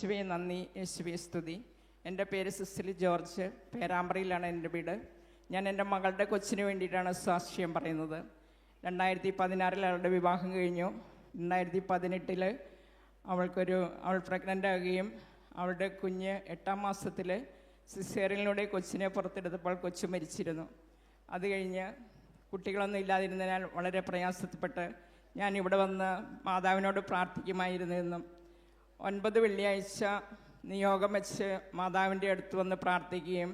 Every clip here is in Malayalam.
യേശുവേ നന്ദി, യേശുവേ സ്തുതി. എൻ്റെ പേര് സിസിലി ജോർജ്, പേരാമ്പ്രയിലാണ് എൻ്റെ വീട്. ഞാൻ എൻ്റെ മകളുടെ കൊച്ചിന് വേണ്ടിയിട്ടാണ് സാക്ഷ്യം പറയുന്നത്. 2016 അവളുടെ വിവാഹം കഴിഞ്ഞു. 2018 അവൾ പ്രഗ്നൻ്റ് ആകുകയും അവളുടെ കുഞ്ഞ് 8ാം മാസത്തിൽ സിസേറിയനിലൂടെ കൊച്ചിനെ പുറത്തെടുത്തപ്പോൾ കൊച്ചു മരിച്ചിരുന്നു. അത് കഴിഞ്ഞ് കുട്ടികളൊന്നും ഇല്ലാതിരുന്നതിനാൽ വളരെ പ്രയാസപ്പെട്ട് ഞാൻ ഇവിടെ വന്ന് മാതാവിനോട് പ്രാർത്ഥിക്കുമായിരുന്നെന്നും 9 വെള്ളിയാഴ്ച നിയോഗം വെച്ച് മാതാവിൻ്റെ അടുത്ത് വന്ന് പ്രാർത്ഥിക്കുകയും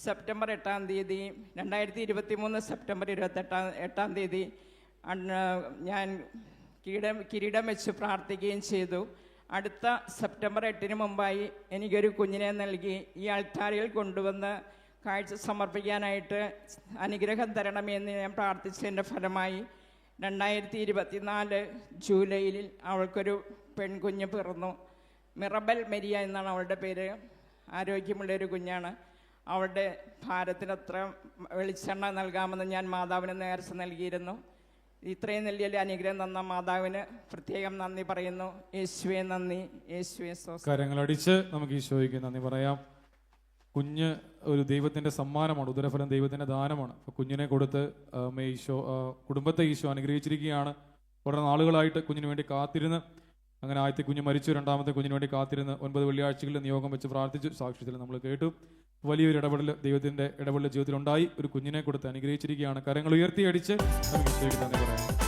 സെപ്റ്റംബർ 8-ാം തീയതി 2023 സെപ്റ്റംബർ 28-ാം തീയതി ഞാൻ കിരീടം വെച്ച് പ്രാർത്ഥിക്കുകയും ചെയ്തു. അടുത്ത സെപ്റ്റംബർ 8-ന് മുമ്പായി എനിക്കൊരു കുഞ്ഞിനെ നൽകി ഈ അൾത്താരയിൽ കൊണ്ടുവന്ന് കാഴ്ച സമർപ്പിക്കാനായിട്ട് അനുഗ്രഹം തരണമെന്ന് ഞാൻ പ്രാർത്ഥിച്ചതിൻ്റെ ഫലമായി 2024 ജൂലൈയിൽ അവൾക്കൊരു പെൺകുഞ്ഞ് പിറന്നു. മിറബൽ മെരിയ എന്നാണ് അവളുടെ പേര്. ആരോഗ്യമുള്ളൊരു കുഞ്ഞാണ്. അവളുടെ ഭാരത്തിനത്ര വെളിച്ചെണ്ണ നൽകാമെന്ന് ഞാൻ മാതാവിന് നേർച്ച നൽകിയിരുന്നു. ഇത്രയും വലിയ അനുഗ്രഹം തന്ന മാതാവിന് പ്രത്യേകം നന്ദി പറയുന്നു. യേശുവേ നന്ദി, യേശുവേ സ്തോത്രം. കരങ്ങളടിച്ച് നമുക്ക് ഈശോയ്ക്ക് നന്ദി പറയാം. കുഞ്ഞ് ഒരു ദൈവത്തിൻ്റെ സമ്മാനമാണ്, ഉദരഫലം ദൈവത്തിൻ്റെ ദാനമാണ്. അപ്പോൾ കുഞ്ഞിനെ കൊടുത്ത് കുടുംബത്തെ ഈശോ അനുഗ്രഹിച്ചിരിക്കുകയാണ്. വളരെ നാളുകളായിട്ട് കുഞ്ഞിന് വേണ്ടി കാത്തിരുന്ന്, അങ്ങനെ ആദ്യത്തെ കുഞ്ഞ് മരിച്ചു, രണ്ടാമത്തെ കുഞ്ഞിന് വേണ്ടി കാത്തിരുന്ന് 9 വെള്ളിയാഴ്ചകളിൽ നിയോഗം വെച്ച് പ്രാർത്ഥിച്ചു. സാക്ഷ്യത്തിൽ നമ്മൾ കേട്ടു. വലിയൊരു ഇടപെടൽ ദൈവത്തിൻ്റെ ഇടപെടൽ ജീവിതത്തിലുണ്ടായി. ഒരു കുഞ്ഞിനെ കൊടുത്ത് അനുഗ്രഹിച്ചിരിക്കുകയാണ്. കരങ്ങൾ ഉയർത്തിയടിച്ച് നമുക്ക് ഈശോയ്ക്ക് നന്ദി പറയാം.